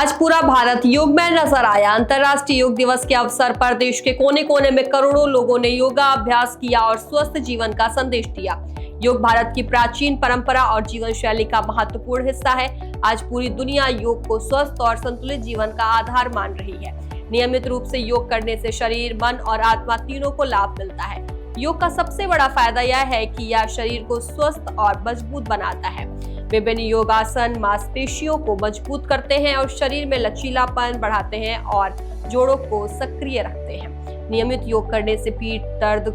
आज पूरा भारत योग में नजर आया। अंतर्राष्ट्रीय योग दिवस के अवसर पर देश के कोने कोने में करोड़ों लोगों ने योगा अभ्यास किया और स्वस्थ जीवन का संदेश दिया। योग भारत की प्राचीन परंपरा और जीवन शैली का महत्वपूर्ण हिस्सा है। आज पूरी दुनिया योग को स्वस्थ और संतुलित जीवन का आधार मान रही है। नियमित रूप से योग करने से शरीर, मन और आत्मा तीनों को लाभ मिलता है। योग का सबसे बड़ा फायदा यह है कि यह शरीर को स्वस्थ और मजबूत बनाता है। विभिन्न योगासन मांसपेशियों को मजबूत करते हैं और शरीर में लचीलापन बढ़ाते हैं और जोड़ों को सक्रिय रखते हैं। नियमित योग करने से पीठ दर्द,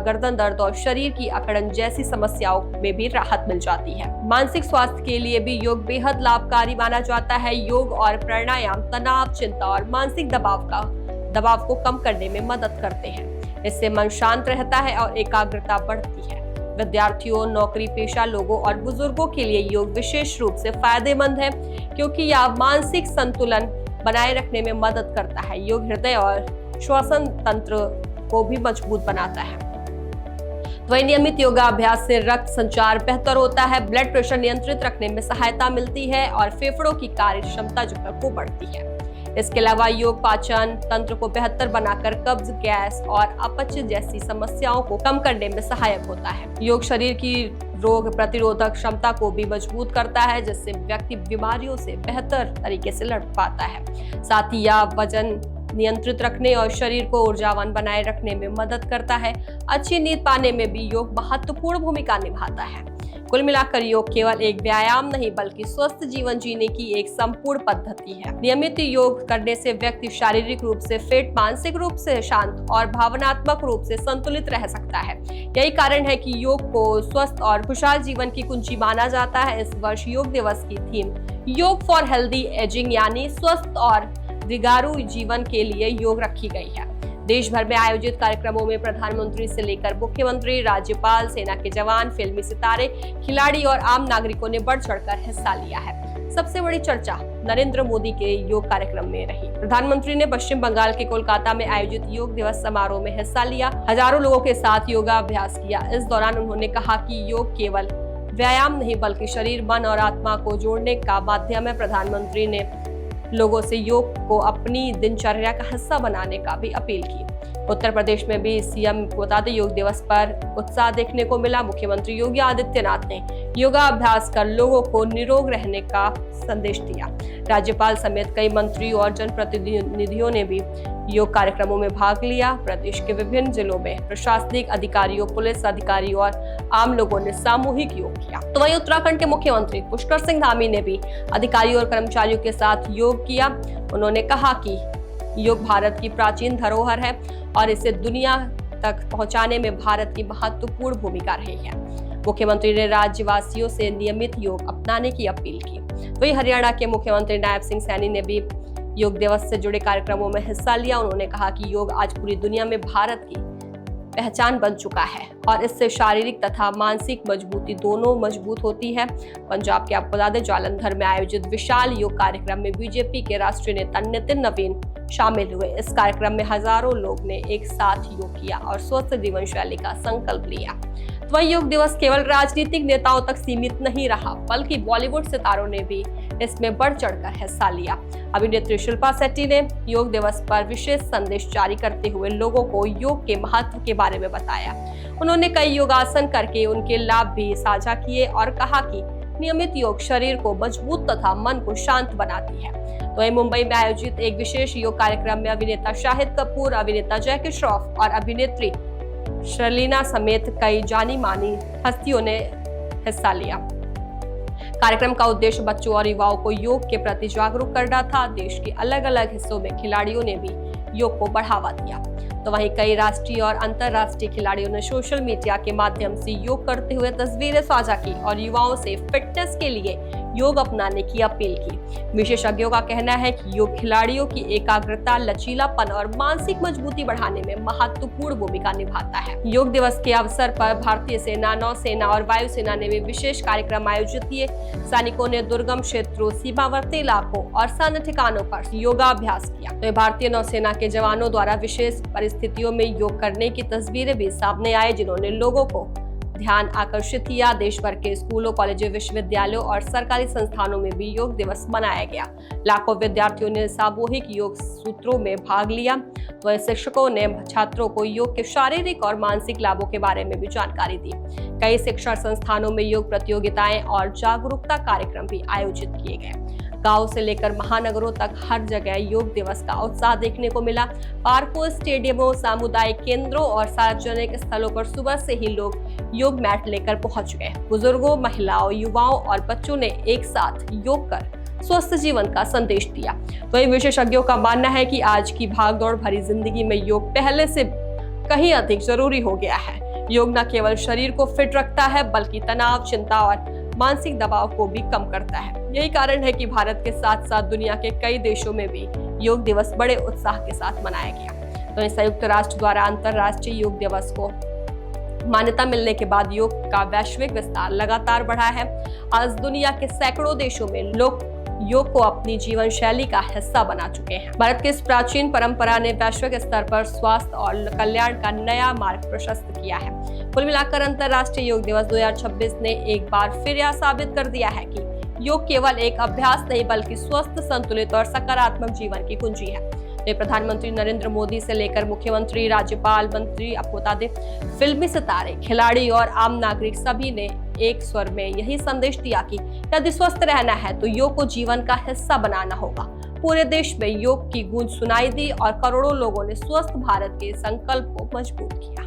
गर्दन दर्द और शरीर की अकड़न जैसी समस्याओं में भी राहत मिल जाती है। मानसिक स्वास्थ्य के लिए भी योग बेहद लाभकारी माना जाता है। योग और प्राणायाम तनाव, चिंता और मानसिक दबाव को कम करने में मदद करते हैं। इससे मन शांत रहता है और एकाग्रता बढ़ती है। विद्यार्थियों, नौकरी पेशा लोगों और बुजुर्गों के लिए योग विशेष रूप से फायदेमंद है, क्योंकि यह मानसिक संतुलन बनाए रखने में मदद करता है। योग हृदय और श्वसन तंत्र को भी मजबूत बनाता है। वही नियमित योगा अभ्यास से रक्त संचार बेहतर होता है, ब्लड प्रेशर नियंत्रित रखने में सहायता मिलती है और फेफड़ों की कार्य क्षमता जो है वो बढ़ती है। इसके अलावा योग पाचन तंत्र को बेहतर बनाकर कब्ज, गैस और अपच जैसी समस्याओं को कम करने में सहायक होता है। योग शरीर की रोग प्रतिरोधक क्षमता को भी मजबूत करता है, जिससे व्यक्ति बीमारियों से बेहतर तरीके से लड़ पाता है। साथ ही यह वजन नियंत्रित रखने और शरीर को ऊर्जावान बनाए रखने में मदद करता है। अच्छी नींद पाने में भी योग महत्वपूर्ण भूमिका निभाता है। कुल मिलाकर योग केवल एक व्यायाम नहीं बल्कि स्वस्थ जीवन जीने की एक संपूर्ण पद्धति है। नियमित योग करने से व्यक्ति शारीरिक रूप से फिट, मानसिक रूप से शांत और भावनात्मक रूप से संतुलित रह सकता है। यही कारण है कि योग को स्वस्थ और खुशहाल जीवन की कुंजी माना जाता है। इस वर्ष योग दिवस की थीम योग फॉर हेल्दी एजिंग यानी स्वस्थ और दीर्घायु जीवन के लिए योग रखी गई है। देश भर में आयोजित कार्यक्रमों में प्रधानमंत्री से लेकर मुख्यमंत्री, राज्यपाल, सेना के जवान, फिल्मी सितारे, खिलाड़ी और आम नागरिकों ने बढ़ चढ़कर हिस्सा लिया है। सबसे बड़ी चर्चा नरेंद्र मोदी के योग कार्यक्रम में रही। प्रधानमंत्री ने पश्चिम बंगाल के कोलकाता में आयोजित योग दिवस समारोह में हिस्सा लिया, हजारों लोगों के साथ योगा अभ्यास किया। इस दौरान उन्होंने कहा कि योग केवल व्यायाम नहीं बल्कि शरीर, मन और आत्मा को जोड़ने का माध्यम है। प्रधानमंत्री ने लोगों से योग को अपनी दिनचर्या का हिस्सा बनाने का भी अपील की। उत्तर प्रदेश में भी सीएम बता दें योग दिवस पर उत्साह देखने को मिला। मुख्यमंत्री योगी आदित्यनाथ ने योगा अभ्यास कर लोगों को निरोग रहने का संदेश दिया। राज्यपाल समेत कई मंत्री और जनप्रतिनिधियों ने भी योग कार्यक्रमों में भाग लिया। प्रदेश के विभिन्न जिलों में प्रशासनिक अधिकारियों, पुलिस अधिकारियों और आम लोगों ने सामूहिक योग किया। तो वहीं उत्तराखंड के मुख्यमंत्री पुष्कर सिंह धामी ने भी अधिकारियों और कर्मचारियों के साथ योग किया। उन्होंने कहा कि योग भारत की प्राचीन धरोहर है और इसे दुनिया तक पहुंचाने में भारत की महत्वपूर्ण भूमिका रही है। मुख्यमंत्री ने राज्यवासियों से नियमित योग अपनाने की अपील की। वहीं हरियाणा के मुख्यमंत्री नायब सिंह सैनी ने भी योग दिवस से जुड़े कार्यक्रमों में हिस्सा लिया। उन्होंने कहा कि योग आज पूरी दुनिया में भारत की पहचान बन चुका है और इससे शारीरिक तथा मानसिक मजबूती दोनों मजबूत होती है। पंजाब के आपको बता दें जालंधर में आयोजित विशाल योग कार्यक्रम में बीजेपी के राष्ट्रीय नेता नितिन नवीन शामिल हुए। इस कार्यक्रम में हजारों लोग ने एक साथ योग किया और स्वस्थ जीवन शैली का संकल्प लिया। तो वह योग दिवस केवल राजनीतिक नेताओं तक सीमित नहीं रहा बल्कि बॉलीवुड सितारों ने भी इसमें बढ़ चढ़कर हिस्सा लिया। अभिनेत्री शिल्पा शेट्टी ने योग दिवस पर विशेष संदेश जारी करते हुए लोगों को योग के महत्व के बारे में बताया। उन्होंने कई योगासन करके उनके लाभ भी साझा किए और कहा कि नियमित योग शरीर को मजबूत तथा मन को शांत बनाती है। तो वहीं मुंबई में आयोजित एक विशेष योग कार्यक्रम में अभिनेता शाहिद कपूर, अभिनेता जैकी श्रॉफ और अभिनेत्री शर्लिना समेत कई जानी मानी हस्तियों ने हिस्सा लिया। कार्यक्रम का उद्देश्य बच्चों और युवाओं को योग के प्रति जागरूक करना था। देश के अलग अलग हिस्सों में खिलाड़ियों ने भी योग को बढ़ावा दिया। तो वहीं कई राष्ट्रीय और अंतर्राष्ट्रीय खिलाड़ियों ने सोशल मीडिया के माध्यम से योग करते हुए तस्वीरें साझा की और युवाओं से फिटनेस के लिए योग अपनाने की अपील की। विशेषज्ञों का कहना है कि योग खिलाड़ियों की एकाग्रता, लचीलापन और मानसिक मजबूती बढ़ाने में महत्वपूर्ण भूमिका निभाता है। योग दिवस के अवसर पर भारतीय सेना, नौसेना और वायुसेना ने भी विशेष कार्यक्रम आयोजित किए। सैनिकों ने दुर्गम क्षेत्रों, सीमावर्ती इलाकों और सैन्य ठिकानों पर योगा अभ्यास किया। तो भारतीय नौसेना के जवानों द्वारा विशेष परिस्थितियों में योग करने की तस्वीरें भी सामने आई, जिन्होंने लोगों को ध्यान आकर्षित किया। देश भर के स्कूलों, कॉलेजों, विश्वविद्यालयों और सरकारी संस्थानों में भी योग दिवस मनाया गया। लाखों विद्यार्थियों ने सामूहिक योग सूत्रों में भाग लिया। वहीं शिक्षकों ने छात्रों को योग के शारीरिक और मानसिक लाभों के बारे में भी जानकारी दी। कई शिक्षण संस्थानों में योग प्रतियोगिताएं और जागरूकता कार्यक्रम भी आयोजित किए गए। गांव से लेकर महानगरों तक हर जगह योग दिवस का उत्साह देखने को मिला। पार्कों, स्टेडियमों, सामुदायिक केंद्रों और सार्वजनिक स्थलों पर सुबह से ही लोग योग मैट लेकर पहुंच गए। बुजुर्गों, महिलाओं, युवाओं और बच्चों ने एक साथ योग कर स्वस्थ जीवन का संदेश दिया। वहीं विशेषज्ञों का मानना है कि आज की भागदौड़ भरी जिंदगी में योग पहले से कहीं अधिक जरूरी हो गया है। योग न केवल शरीर को फिट रखता है बल्कि तनाव, चिंता और मानसिक दबाव को भी कम करता है। यही कारण है कि भारत के साथ साथ दुनिया के कई देशों में भी योग दिवस बड़े उत्साह के साथ मनाया गया। तो संयुक्त राष्ट्र द्वारा अंतर्राष्ट्रीय योग दिवस को मान्यता मिलने के बाद योग का वैश्विक विस्तार लगातार बढ़ा है। आज दुनिया के सैकड़ों देशों में लोग योग को अपनी जीवन शैली का हिस्सा बना चुके हैं। भारत की इस प्राचीन परंपरा ने वैश्विक स्तर पर स्वास्थ्य और कल्याण का नया मार्ग प्रशस्त किया है। कुल मिलाकर अंतर्राष्ट्रीय योग दिवस 2026 ने एक बार फिर यह साबित कर दिया है कि योग केवल एक अभ्यास नहीं बल्कि स्वस्थ, संतुलित और सकारात्मक जीवन की कुंजी है। प्रधानमंत्री नरेंद्र मोदी से लेकर मुख्यमंत्री, राज्यपाल, मंत्री, आपको बता दें फिल्मी सितारे, खिलाड़ी और आम नागरिक सभी ने एक स्वर में यही संदेश दिया कि यदि स्वस्थ रहना है तो योग को जीवन का हिस्सा बनाना होगा। पूरे देश में योग की गूंज सुनाई दी और करोड़ों लोगों ने स्वस्थ भारत के संकल्प को मजबूत किया।